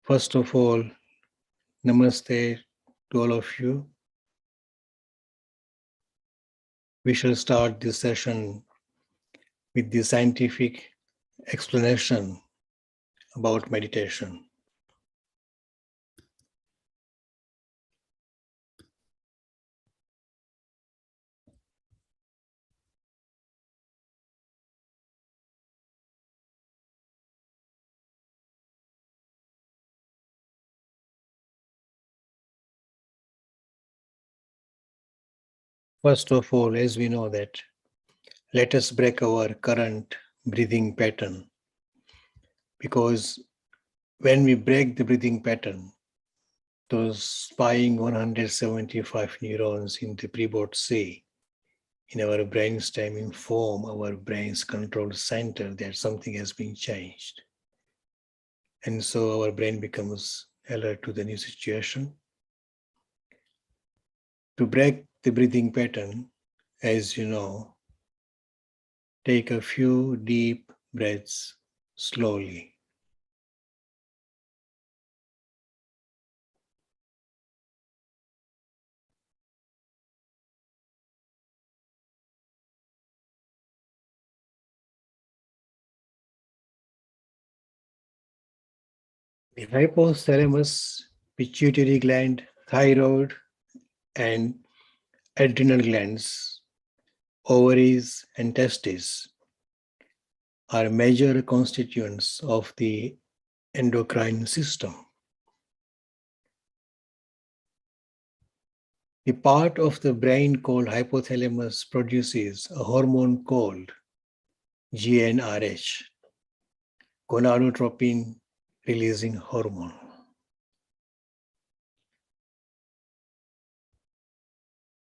First of all, namaste to all of you. We shall start this session with the scientific explanation about meditation. First of all, as we know that, let us break our current breathing pattern, because when we break the breathing pattern, those spying 175 neurons in the prebot C in our brainstem inform our brain's control center that something has been changed. And so our brain becomes alert to the new situation. To break the breathing pattern, as you know, take a few deep breaths slowly. The hypothalamus, pituitary gland, thyroid, and adrenal glands, ovaries, and testes are major constituents of the endocrine system. The part of the brain called hypothalamus produces a hormone called GnRH, gonadotropin releasing hormone.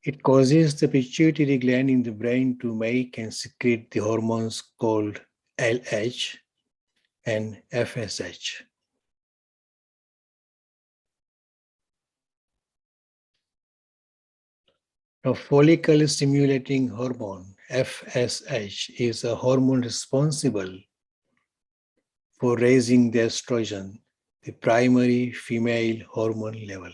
It causes the pituitary gland in the brain to make and secrete the hormones called LH and FSH. Now, follicle stimulating hormone, FSH, is a hormone responsible for raising the estrogen, the primary female hormone level.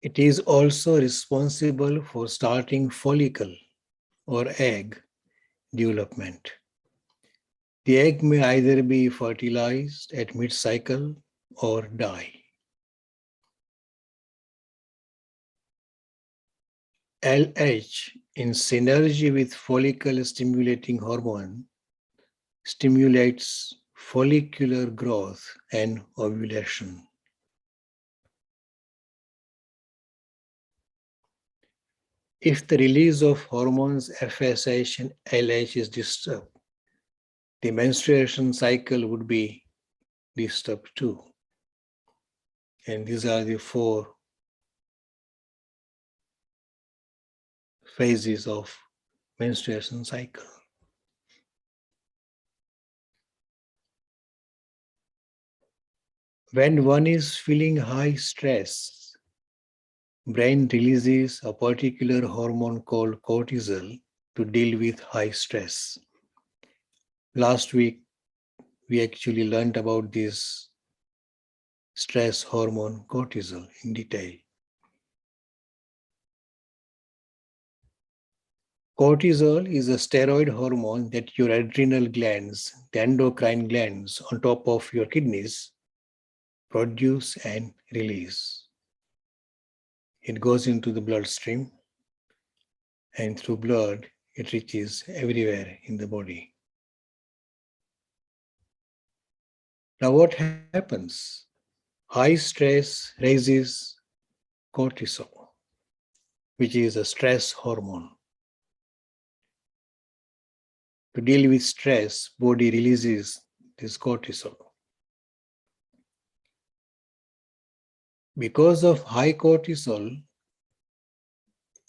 It is also responsible for starting follicle or egg development. The egg may either be fertilized at mid-cycle or die. LH, in synergy with follicle stimulating hormone, stimulates follicular growth and ovulation. If the release of hormones FSH and LH is disturbed, the menstruation cycle would be disturbed too. And these are the four phases of menstruation cycle. When one is feeling high stress, brain releases a particular hormone called cortisol to deal with high stress. Last week, we actually learned about this stress hormone cortisol in detail. Cortisol is a steroid hormone that your adrenal glands, the endocrine glands on top of your kidneys, produce and release. It goes into the bloodstream, and through blood, it reaches everywhere in the body. Now, what happens? High stress raises cortisol, which is a stress hormone. To deal with stress, body releases this cortisol. Because of high cortisol,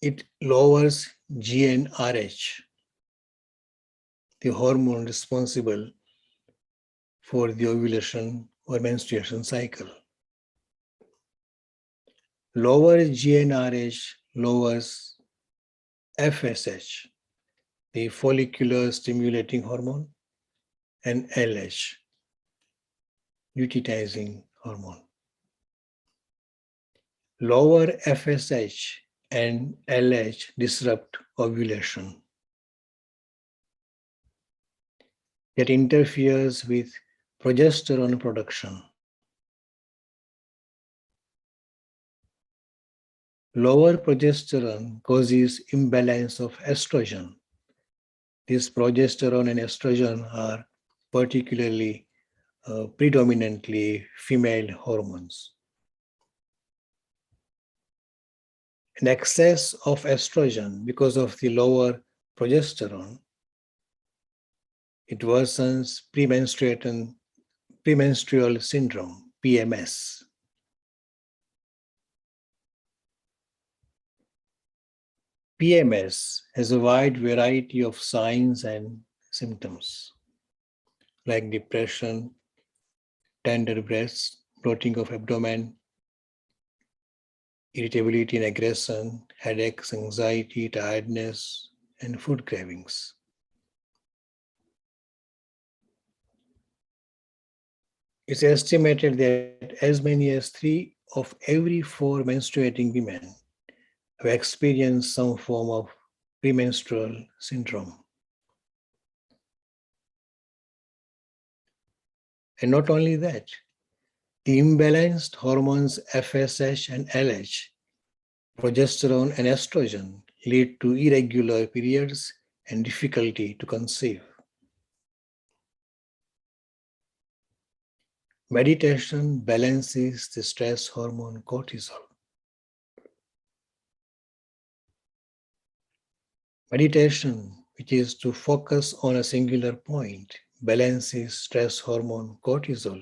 it lowers GnRH, the hormone responsible for the ovulation or menstruation cycle. Lower GnRH lowers FSH, the follicular stimulating hormone, and LH, luteinizing hormone. Lower FSH and LH disrupt ovulation. That interferes with progesterone production. Lower progesterone causes imbalance of estrogen. This progesterone and estrogen are particularly predominantly female hormones. An excess of estrogen because of the lower progesterone, it worsens premenstrual syndrome, PMS. PMS has a wide variety of signs and symptoms like depression, tender breasts, bloating of abdomen, irritability and aggression, headaches, anxiety, tiredness, and food cravings. It's estimated that as many as 3 of every 4 menstruating women have experienced some form of premenstrual syndrome. And not only that, the imbalanced hormones FSH and LH, progesterone and estrogen, lead to irregular periods and difficulty to conceive. Meditation balances the stress hormone cortisol. Meditation, which is to focus on a singular point, balances stress hormone cortisol.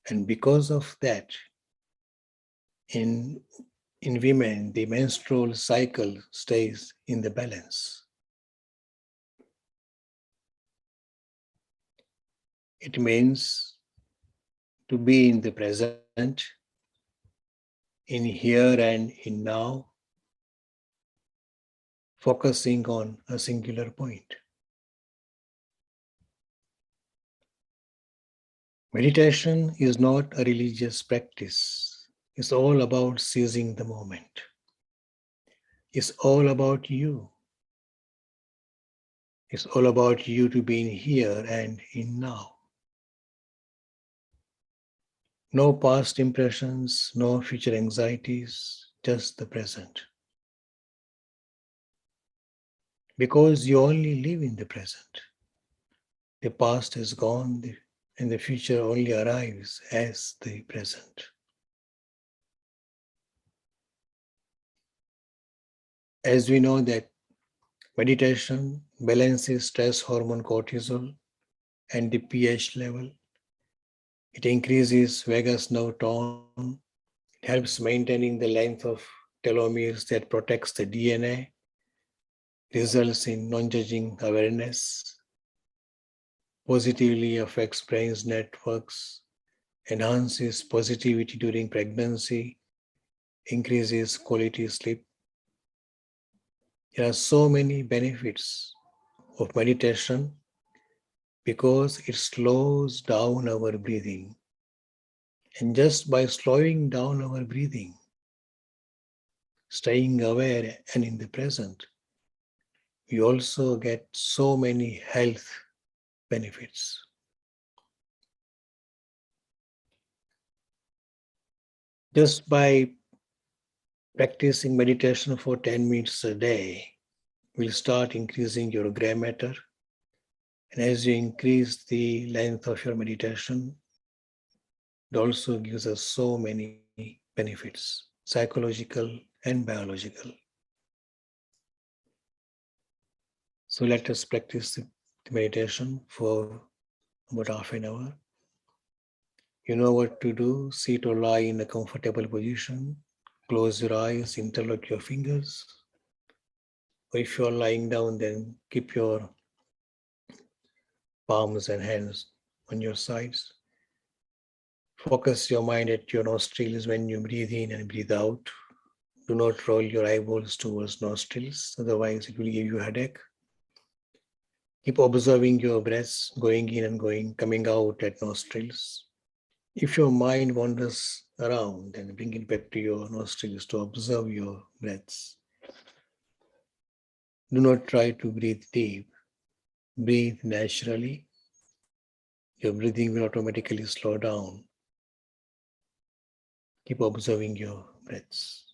And because of that, in women, the menstrual cycle stays in the balance. It means to be in the present, in here and in now, focusing on a singular point. Meditation is not a religious practice. It's all about seizing the moment. It's all about you. It's all about you to be in here and in now. No past impressions, no future anxieties, just the present. Because you only live in the present. The past is gone and the future only arrives as the present. As we know that meditation balances stress hormone cortisol and the pH level. It increases vagus nerve tone. It helps maintaining the length of telomeres that protects the DNA, results in non-judging awareness, positively affects brain's networks, enhances positivity during pregnancy, increases quality sleep. There are so many benefits of meditation because it slows down our breathing. And just by slowing down our breathing, staying aware and in the present, we also get so many health benefits. Just by practicing meditation for 10 minutes a day, will start increasing your gray matter. And as you increase the length of your meditation, it also gives us so many benefits, psychological and biological. So let us practice the meditation for about half an hour. You know what to do. Sit or lie in a comfortable position. Close your eyes, interlock your fingers. Or if you're lying down, then keep your palms and hands on your sides. Focus your mind at your nostrils when you breathe in and breathe out. Do not roll your eyeballs towards nostrils, otherwise it will give you a headache. Keep observing your breaths going in and going, coming out at nostrils. If your mind wanders around, then bring it back to your nostrils to observe your breaths. Do not try to breathe deep. Breathe naturally. Your breathing will automatically slow down. Keep observing your breaths.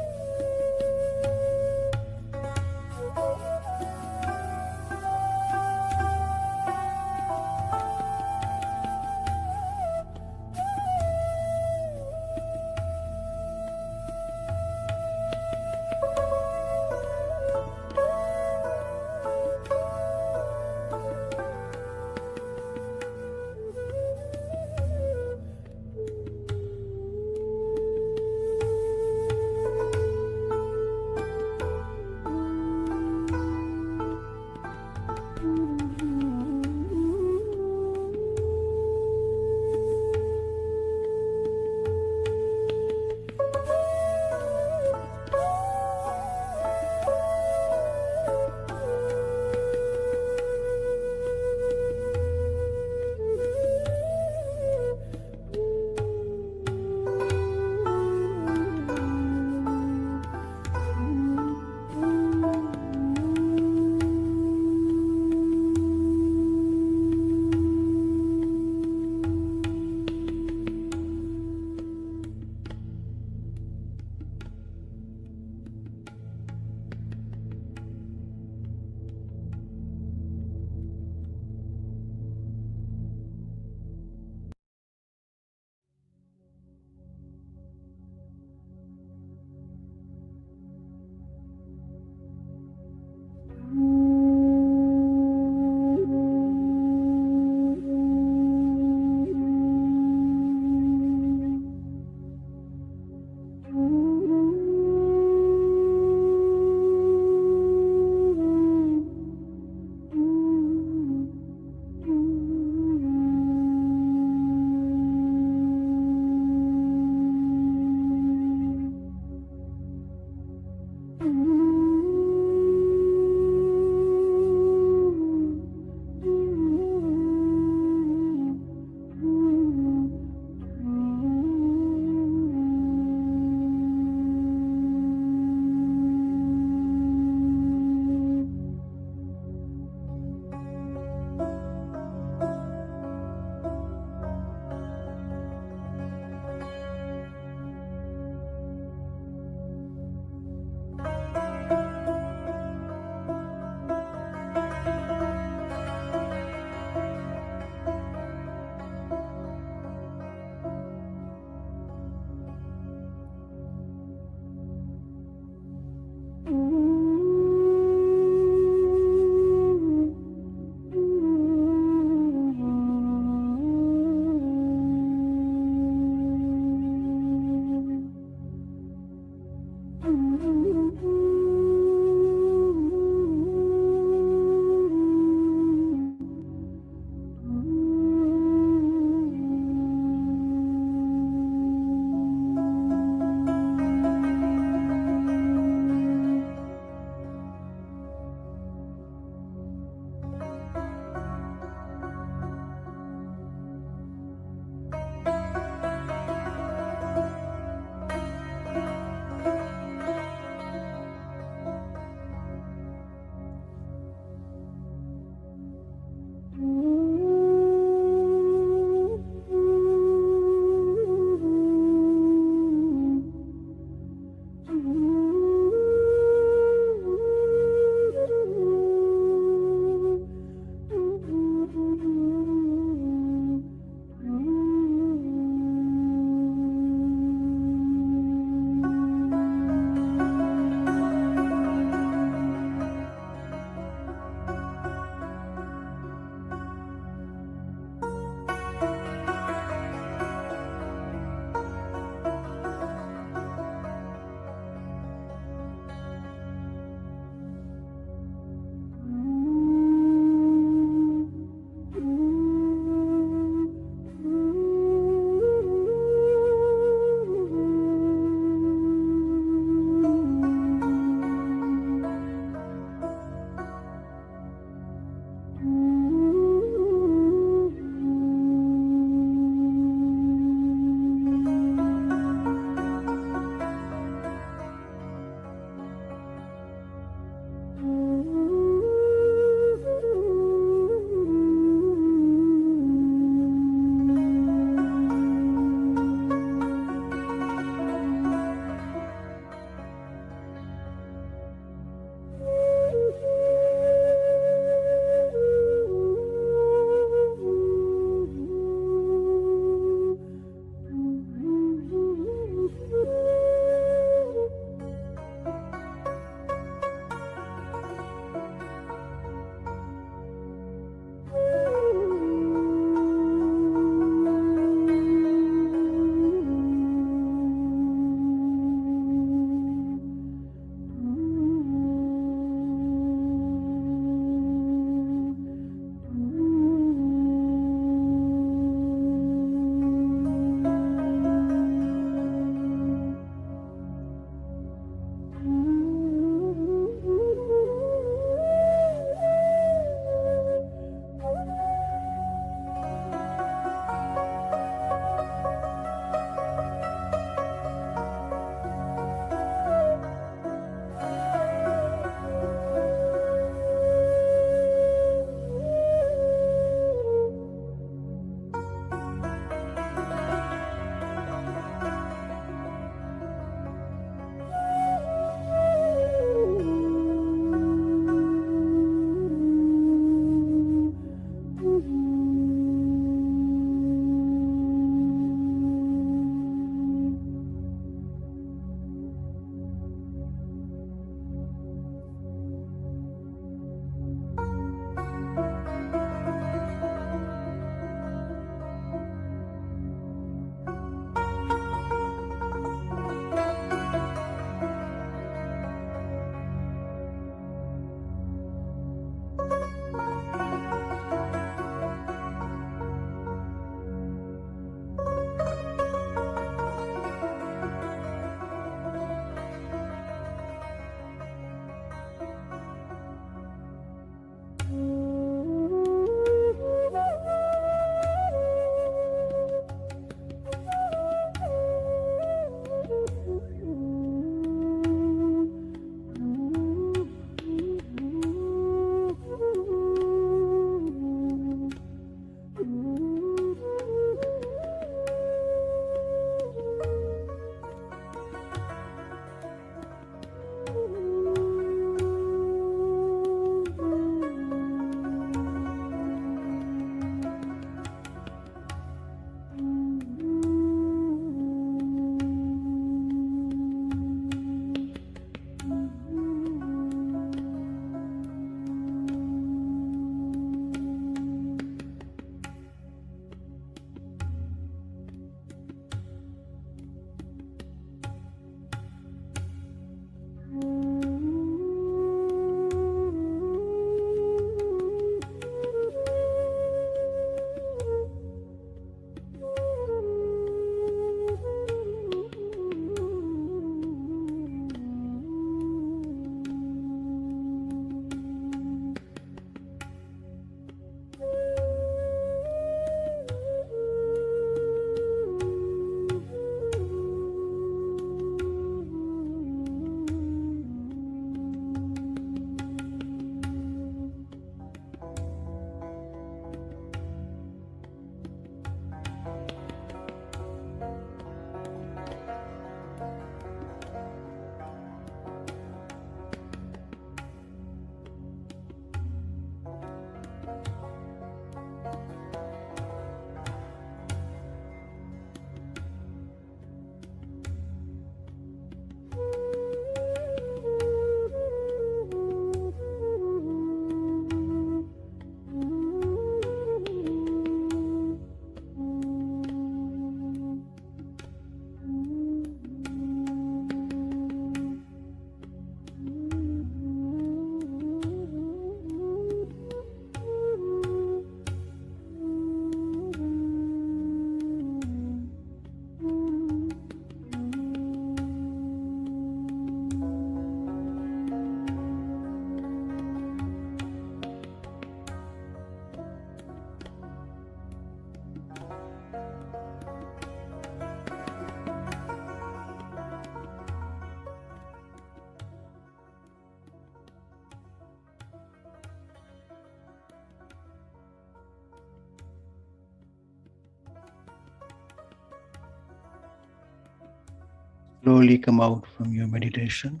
Slowly come out from your meditation.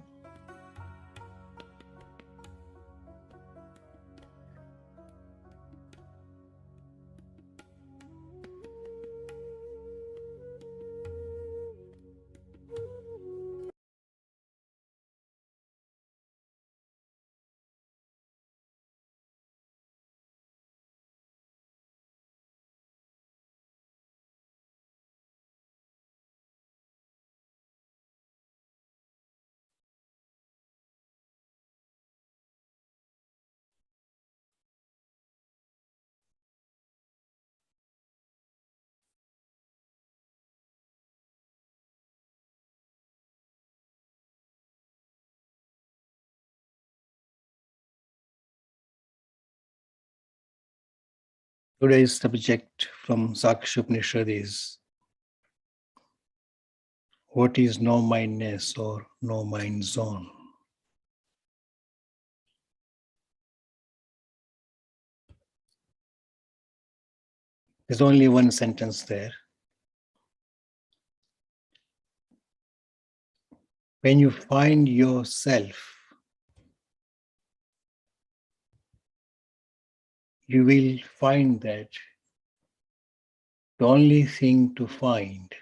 Today's subject from Sakshupanishad is what is no mindness or no mind zone? There's only one sentence there. When you find yourself, you will find that the only thing to find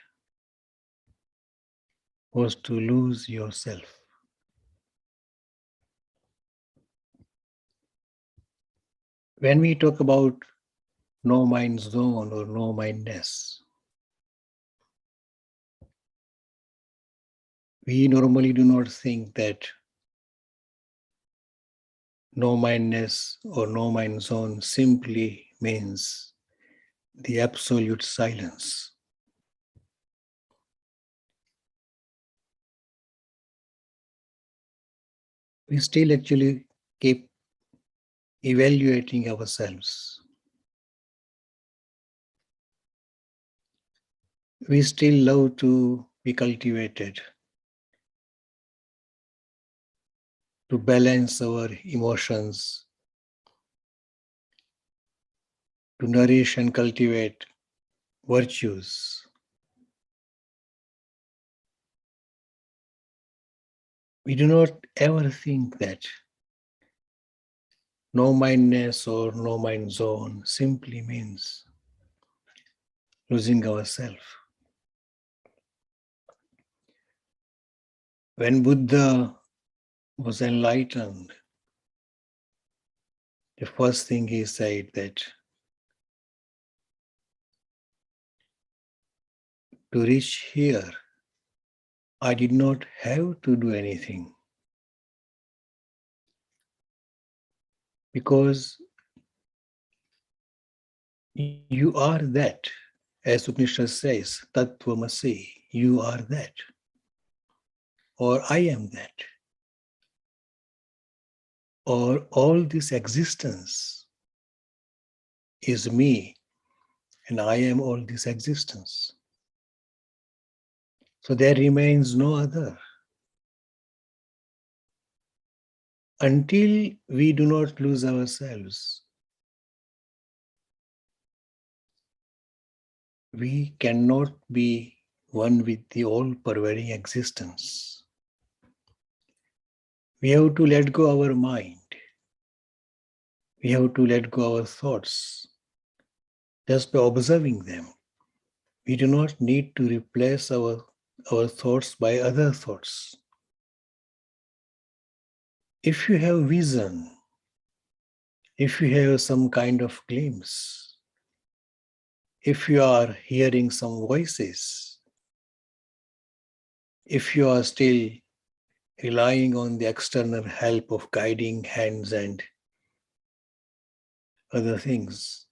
was to lose yourself. When we talk about no mind zone or no mindness, we normally do not think that no mindness or no mind zone simply means the absolute silence. We still actually keep evaluating ourselves. We still love to be cultivated, to balance our emotions, to nourish and cultivate virtues. We do not ever think that no mindness or no mind zone simply means losing ourselves. When Buddha was enlightened, the first thing he said that to reach here, I did not have to do anything because you are that. As Upanishad says, Tattvamasi, you are that. Or I am that. Or all this existence is me and I am all this existence. So there remains no other. Until we do not lose ourselves, we cannot be one with the all-pervading existence. We have to let go our mind. We have to let go our thoughts just by observing them. We do not need to replace our thoughts by other thoughts. If you have vision, if you have some kind of glimpse, if you are hearing some voices, if you are still relying on the external help of guiding hands and other things,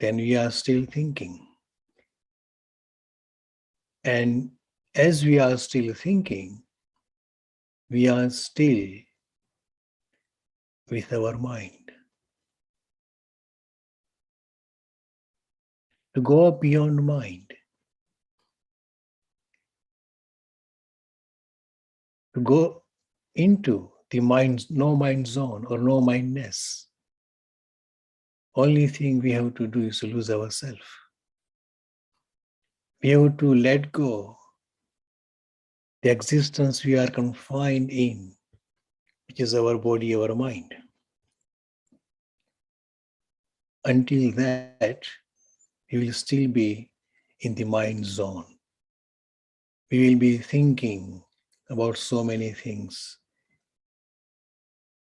then we are still thinking. And as we are still thinking, we are still with our mind. To go beyond mind, to go into the mind, no mind zone or no mindness, only thing we have to do is to lose ourselves. We have to let go the existence we are confined in, which is our body, our mind. Until that, we will still be in the mind zone. We will be thinking about so many things.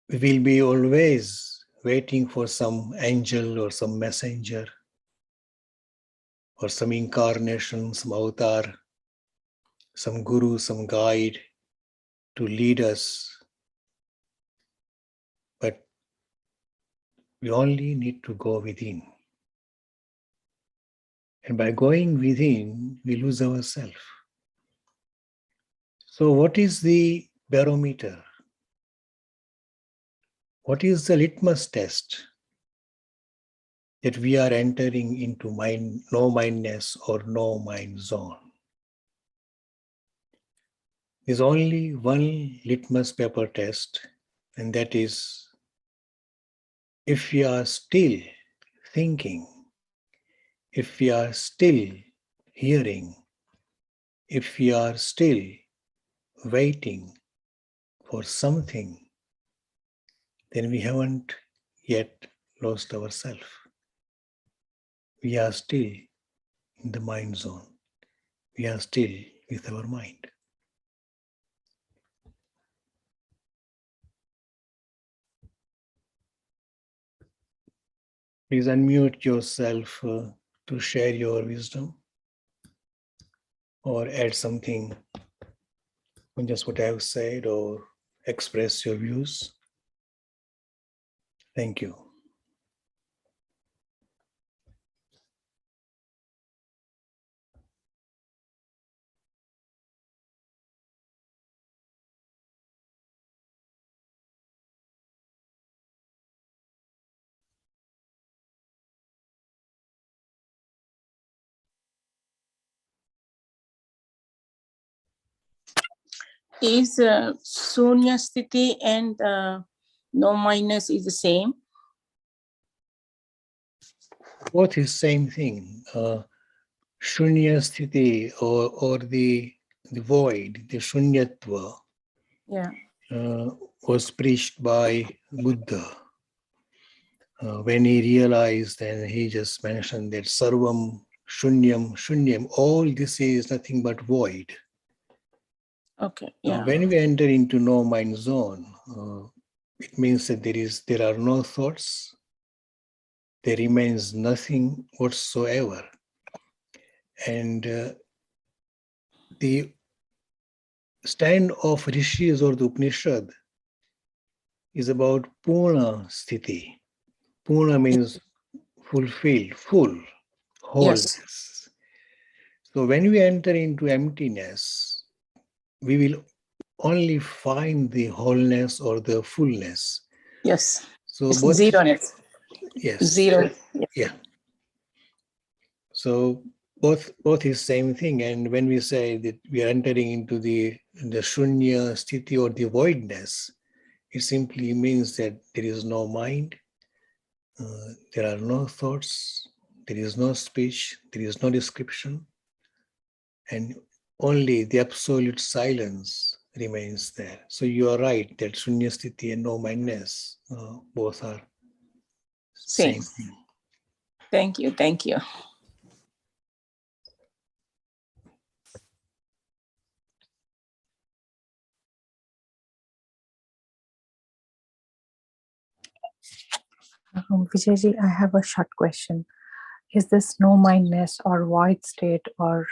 We will be always waiting for some angel or some messenger or some incarnation, some avatar, some guru, some guide to lead us. But we only need to go within. And by going within, we lose ourselves. So what is the barometer? What is the litmus test that we are entering into no mindness or no mind zone? There's only one litmus paper test, and that is if we are still thinking, if we are still hearing, if we are still waiting for something, then we haven't yet lost ourselves. We are still in the mind zone. We are still with our mind. Please unmute yourself to share your wisdom or add something on just what I have said or express your views. Thank you. Is Sunya Sthiti and no mindness is the same? Both is same thing. Shunya sthiti or the void, the shunyatva, was preached by Buddha. When he realized, and he just mentioned that sarvam shunyam shunyam, all this is nothing but void. Okay. Yeah. When we enter into no mind zone, it means that there are no thoughts, there remains nothing whatsoever. And the stand of Rishis or the Upanishad is about Purna Sthiti. Purna means fulfilled, full, wholeness. Yes. So when we enter into emptiness, we will only find the wholeness or the fullness. Yes. So it's both, zeroness. yes, Zero. yeah. So both is same thing. And when we say that we are entering into the shunya sthiti or the voidness, it simply means that there is no mind, there are no thoughts, there is no speech, there is no description, and only the absolute silence remains there. So you are right that shunyasthiti and no mindness both are same thing. Thank you. Thank you. Vijayji, I have a short question. Is this no mindness or void state or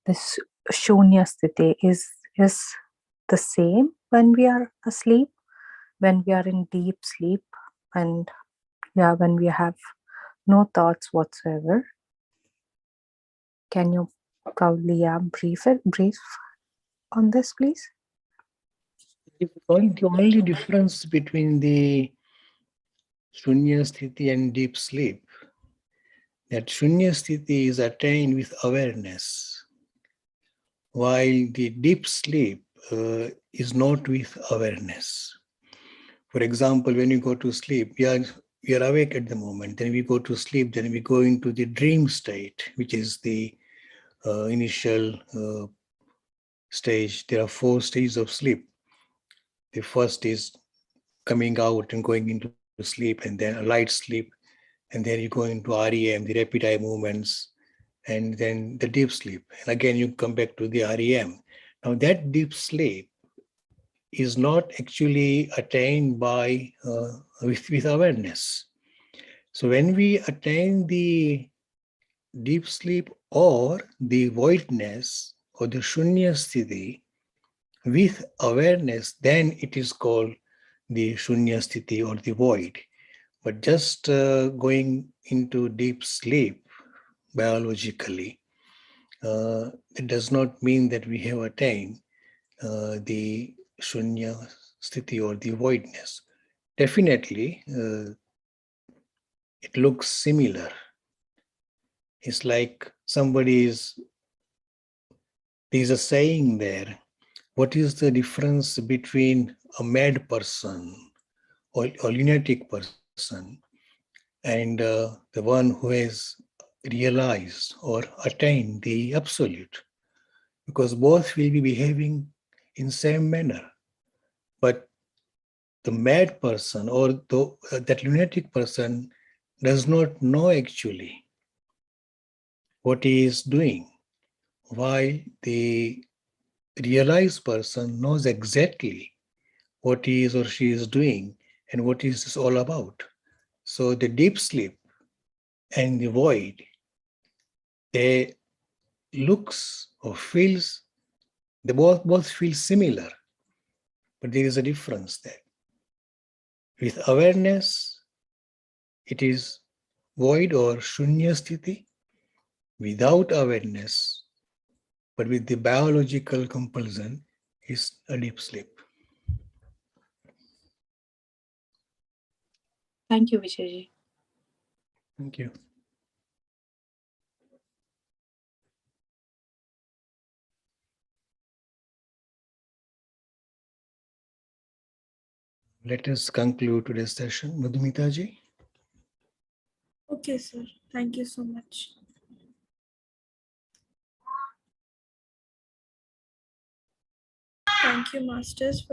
this shunya sthiti is the same when we are asleep, when we are in deep sleep, and when we have no thoughts whatsoever? Can you probably brief on this, please? The only difference between the shunya sthiti and deep sleep, that shunya sthiti is attained with awareness, while the deep sleep is not with awareness. For example, when you go to sleep, we are awake at the moment, then we go to sleep, then we go into the dream state, which is the initial stage, there are 4 stages of sleep. The first is coming out and going into sleep, and then a light sleep, and then you go into REM, the rapid eye movements, and then the deep sleep. And again, you come back to the REM. Now, that deep sleep is not actually attained by with awareness. So when we attain the deep sleep or the voidness or the shunya sthiti with awareness, then it is called the shunya sthiti or the void. But just going into deep sleep biologically, it does not mean that we have attained the shunya sthiti or the voidness. Definitely, it looks similar. It's like there's a saying there. What is the difference between a mad person or lunatic person and the one who has realized or attained the absolute? Because both will be behaving in same manner. But the mad person or that lunatic person does not know actually what he is doing, while the realized person knows exactly what he is or she is doing and what is this all about. So the deep sleep and the void, they looks or feels, they both feel similar, but there is a difference there. With awareness, it is void or shunya sthiti. Without awareness, but with the biological compulsion, is a deep sleep. Thank you, Vijay. Thank you. Let us conclude today's session. Madhumita ji. Okay, sir. Thank you so much. Thank you, Masters, for